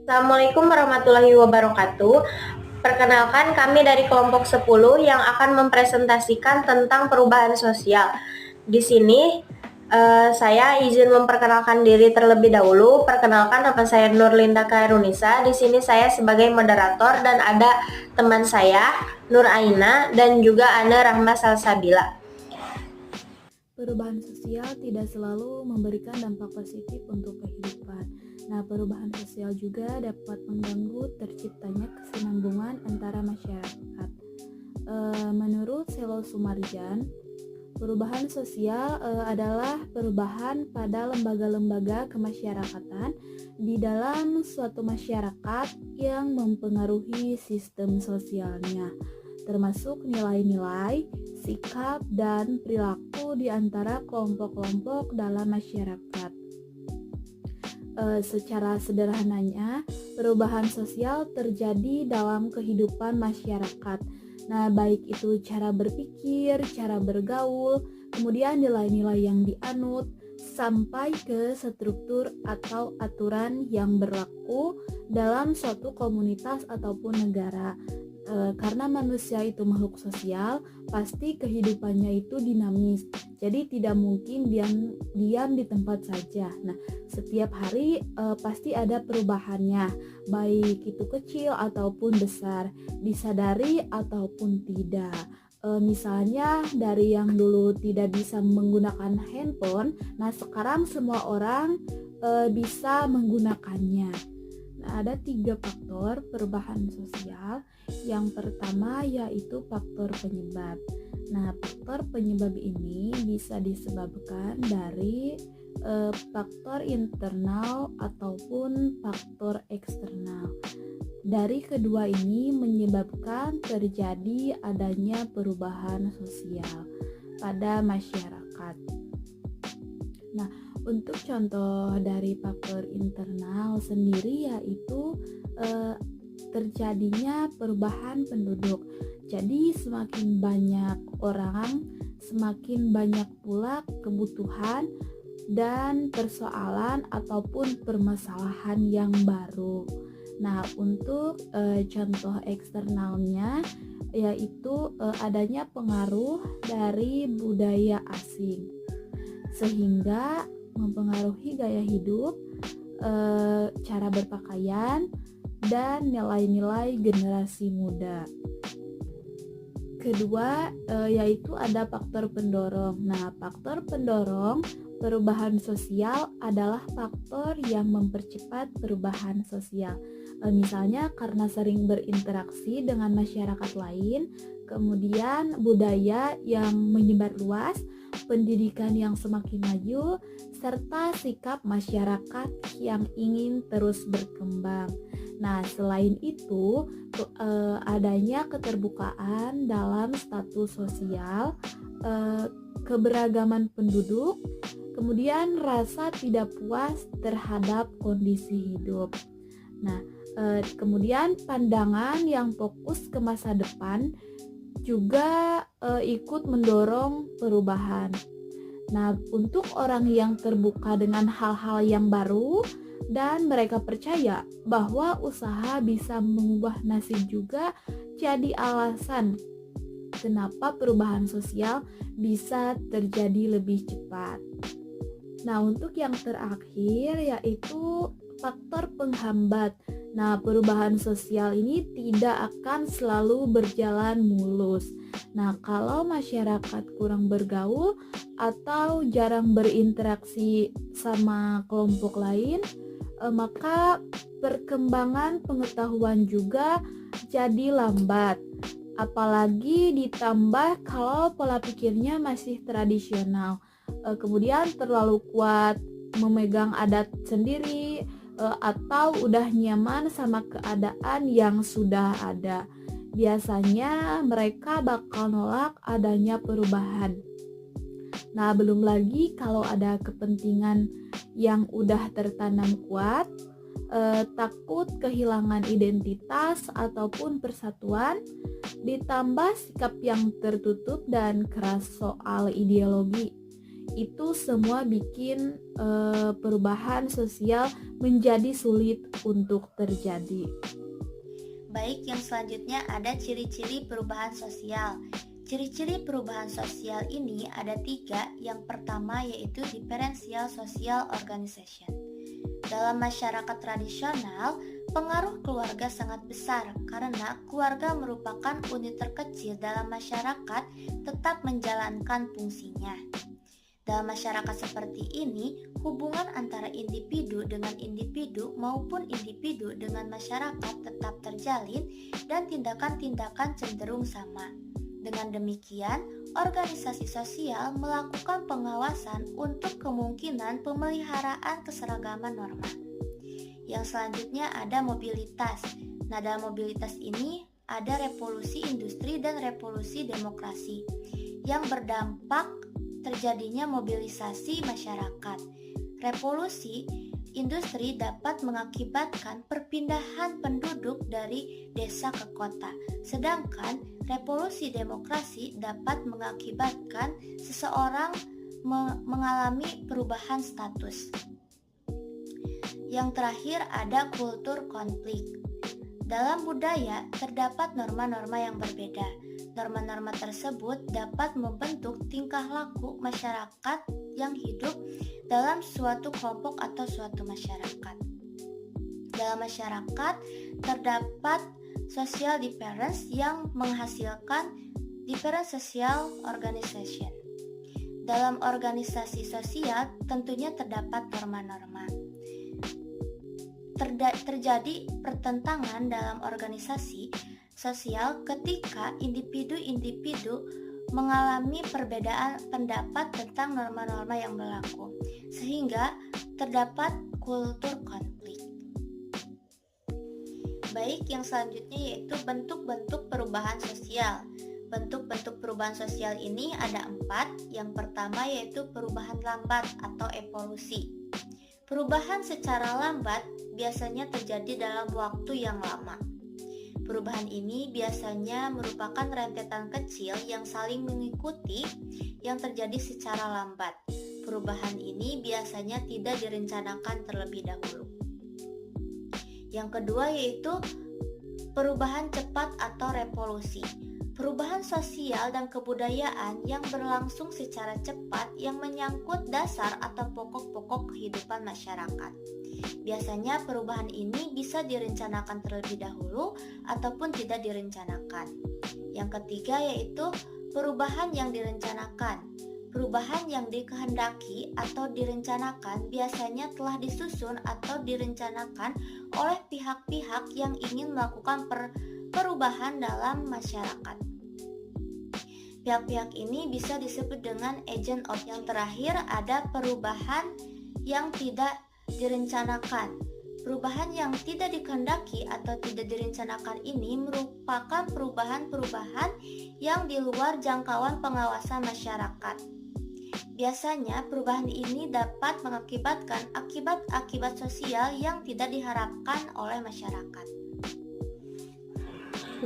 Assalamualaikum warahmatullahi wabarakatuh. Perkenalkan, kami dari kelompok 10 yang akan mempresentasikan tentang perubahan sosial. Di sini saya izin memperkenalkan diri terlebih dahulu. Perkenalkan, nama saya Nurlinda Khairunisa. Di sini saya sebagai moderator dan ada teman saya Nur Aina dan juga Ana Rahma Salsabila. Perubahan sosial tidak selalu memberikan dampak positif untuk kehidupan. Nah, perubahan sosial juga dapat mengganggu terciptanya kesinambungan antara masyarakat. Menurut Selo Sumarjan, perubahan sosial adalah perubahan pada lembaga-lembaga kemasyarakatan di dalam suatu masyarakat yang mempengaruhi sistem sosialnya, termasuk nilai-nilai, sikap, dan perilaku di antara kelompok-kelompok dalam masyarakat. Secara sederhananya, perubahan sosial terjadi dalam kehidupan masyarakat. Nah, baik itu cara berpikir, cara bergaul, kemudian nilai-nilai yang dianut, sampai ke struktur atau aturan yang berlaku dalam suatu komunitas ataupun negara. Karena manusia itu makhluk sosial, pasti kehidupannya itu dinamis. Jadi tidak mungkin diam di tempat saja. Nah, setiap hari pasti ada perubahannya, baik itu kecil ataupun besar, disadari ataupun tidak. Misalnya dari yang dulu tidak bisa menggunakan handphone, nah sekarang semua orang bisa menggunakannya. Nah, ada 3 faktor perubahan sosial. Yang pertama yaitu faktor penyebab. Nah, faktor penyebab ini bisa disebabkan dari faktor internal ataupun faktor eksternal. Dari kedua ini menyebabkan terjadi adanya perubahan sosial pada masyarakat. Nah, untuk contoh dari faktor internal sendiri yaitu terjadinya perubahan penduduk. Jadi semakin banyak orang, semakin banyak pula kebutuhan dan persoalan ataupun permasalahan yang baru. Nah, untuk contoh eksternalnya yaitu adanya pengaruh dari budaya asing, sehingga mempengaruhi gaya hidup, cara berpakaian, dan nilai-nilai generasi muda. Kedua, yaitu ada faktor pendorong. Nah, faktor pendorong perubahan sosial adalah faktor yang mempercepat perubahan sosial. Misalnya karena sering berinteraksi dengan masyarakat lain, kemudian budaya yang menyebar luas, pendidikan yang semakin maju, serta sikap masyarakat yang ingin terus berkembang. Nah, selain itu, adanya keterbukaan dalam status sosial, keberagaman penduduk, kemudian rasa tidak puas terhadap kondisi hidup. Nah, kemudian pandangan yang fokus ke masa depan juga ikut mendorong perubahan. Nah, untuk orang yang terbuka dengan hal-hal yang baru dan mereka percaya bahwa usaha bisa mengubah nasib juga jadi alasan kenapa perubahan sosial bisa terjadi lebih cepat. Nah, untuk yang terakhir yaitu faktor penghambat. Nah, perubahan sosial ini tidak akan selalu berjalan mulus. Nah, kalau masyarakat kurang bergaul atau jarang berinteraksi sama kelompok lain, maka perkembangan pengetahuan juga jadi lambat. Apalagi ditambah kalau pola pikirnya masih tradisional, kemudian terlalu kuat memegang adat sendiri, atau udah nyaman sama keadaan yang sudah ada. Biasanya mereka bakal nolak adanya perubahan. Nah, belum lagi kalau ada kepentingan yang udah tertanam kuat, takut kehilangan identitas ataupun persatuan, ditambah sikap yang tertutup dan keras soal ideologi. itu semua bikin perubahan sosial menjadi sulit untuk terjadi. Baik, yang selanjutnya ada ciri-ciri perubahan sosial. Ciri-ciri perubahan sosial ini ada 3. Yang pertama yaitu differential social organization. Dalam masyarakat tradisional, pengaruh keluarga sangat besar karena keluarga merupakan unit terkecil dalam masyarakat tetap menjalankan fungsinya. Dalam masyarakat seperti ini, hubungan antara individu dengan individu maupun individu dengan masyarakat tetap terjalin dan tindakan-tindakan cenderung sama. Dengan demikian, organisasi sosial melakukan pengawasan untuk kemungkinan pemeliharaan keseragaman norma. Yang selanjutnya ada mobilitas. Nah, dalam mobilitas ini ada revolusi industri dan revolusi demokrasi yang berdampak terjadinya mobilisasi masyarakat. Revolusi industri dapat mengakibatkan perpindahan penduduk dari desa ke kota, sedangkan revolusi demokrasi dapat mengakibatkan seseorang mengalami perubahan status. Yang terakhir ada kultur konflik. Dalam budaya terdapat norma-norma yang berbeda. Norma-norma tersebut dapat membentuk tingkah laku masyarakat yang hidup dalam suatu kelompok atau suatu masyarakat. Dalam masyarakat terdapat social difference yang menghasilkan different social organization. Dalam organisasi sosial tentunya terdapat norma-norma. Terjadi pertentangan dalam organisasi sosial ketika individu-individu mengalami perbedaan pendapat tentang norma-norma yang berlaku, sehingga terdapat kultur konflik. Baik, yang selanjutnya yaitu bentuk-bentuk perubahan sosial. Bentuk-bentuk perubahan sosial ini ada 4. Yang pertama yaitu perubahan lambat atau evolusi. Perubahan secara lambat biasanya terjadi dalam waktu yang lama. Perubahan ini biasanya merupakan rentetan kecil yang saling mengikuti yang terjadi secara lambat. Perubahan ini biasanya tidak direncanakan terlebih dahulu. Yang kedua yaitu perubahan cepat atau revolusi. Perubahan sosial dan kebudayaan yang berlangsung secara cepat yang menyangkut dasar atau pokok-pokok kehidupan masyarakat. Biasanya perubahan ini bisa direncanakan terlebih dahulu ataupun tidak direncanakan. Yang ketiga yaitu perubahan yang direncanakan. Perubahan yang dikehendaki atau direncanakan biasanya telah disusun atau direncanakan oleh pihak-pihak yang ingin melakukan perubahan dalam masyarakat. Pihak-pihak ini bisa disebut dengan agent of. Yang terakhir ada perubahan yang tidak direncanakan. Perubahan yang tidak dikehendaki atau tidak direncanakan ini merupakan perubahan-perubahan yang di luar jangkauan pengawasan masyarakat. Biasanya perubahan ini dapat mengakibatkan akibat-akibat sosial yang tidak diharapkan oleh masyarakat.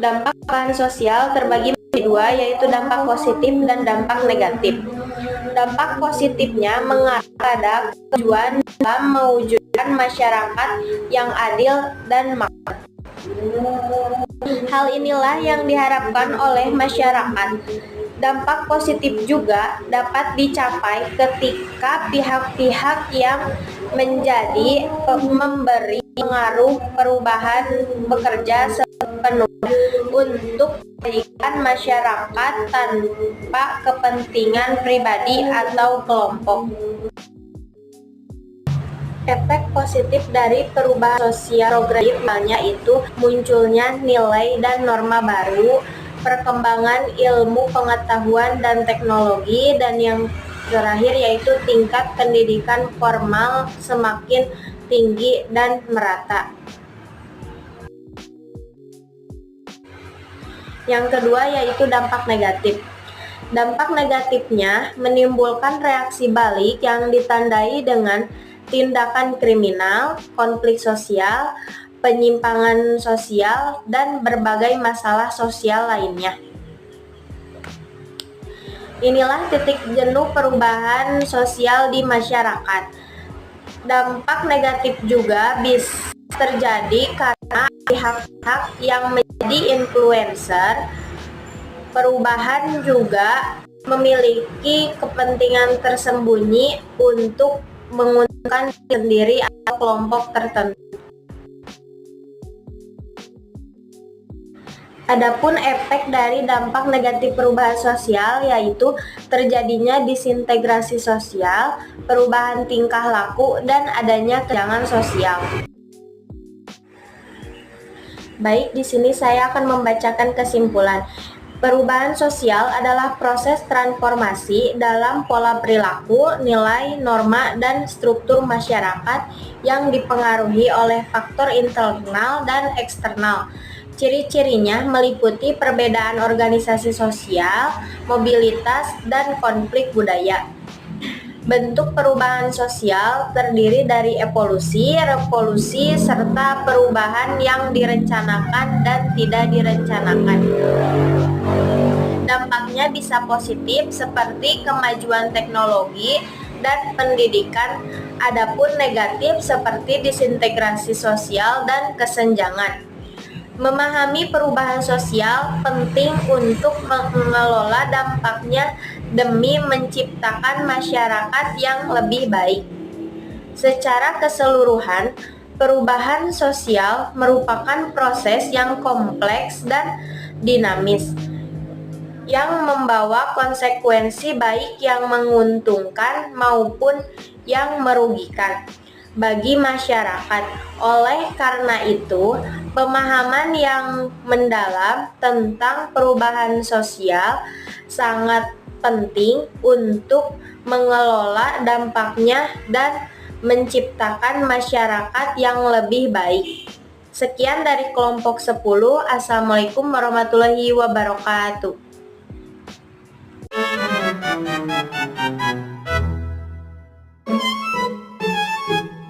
Dampak perubahan sosial terbagi menjadi 2, yaitu dampak positif dan dampak negatif. Dampak positifnya mengarah pada tujuan dalam mewujudkan masyarakat yang adil dan makmur. Hal inilah yang diharapkan oleh masyarakat. Dampak positif juga dapat dicapai ketika pihak-pihak yang menjadi memberi pengaruh perubahan bekerja sepenuhnya untuk kebaikan masyarakat tanpa kepentingan pribadi atau kelompok. Efek positif dari perubahan sosial progresif yaitu munculnya nilai dan norma baru, perkembangan ilmu pengetahuan dan teknologi, dan yang terakhir yaitu tingkat pendidikan formal semakin tinggi dan merata. Yang kedua yaitu dampak negatif. Dampak negatifnya menimbulkan reaksi balik yang ditandai dengan tindakan kriminal, konflik sosial, penyimpangan sosial, dan berbagai masalah sosial lainnya. Inilah titik jenuh perubahan sosial di masyarakat. Dampak negatif juga bisa terjadi karena pihak-pihak yang menjadi influencer perubahan juga memiliki kepentingan tersembunyi untuk menguntungkan sendiri atau kelompok tertentu. Adapun efek dari dampak negatif perubahan sosial yaitu terjadinya disintegrasi sosial, perubahan tingkah laku, dan adanya kesenjangan sosial. Baik, di sini saya akan membacakan kesimpulan. Perubahan sosial adalah proses transformasi dalam pola perilaku, nilai, norma, dan struktur masyarakat yang dipengaruhi oleh faktor internal dan eksternal. Ciri-cirinya meliputi perbedaan organisasi sosial, mobilitas, dan konflik budaya. Bentuk perubahan sosial terdiri dari evolusi, revolusi, serta perubahan yang direncanakan dan tidak direncanakan. Dampaknya bisa positif seperti kemajuan teknologi dan pendidikan, adapun negatif seperti disintegrasi sosial dan kesenjangan. Memahami perubahan sosial penting untuk mengelola dampaknya demi menciptakan masyarakat yang lebih baik. Secara keseluruhan, perubahan sosial merupakan proses yang kompleks dan dinamis, yang membawa konsekuensi baik yang menguntungkan maupun yang merugikan bagi masyarakat. Oleh karena itu, pemahaman yang mendalam tentang perubahan sosial sangat penting untuk mengelola dampaknya dan menciptakan masyarakat yang lebih baik. Sekian dari kelompok 10. Assalamualaikum warahmatullahi wabarakatuh.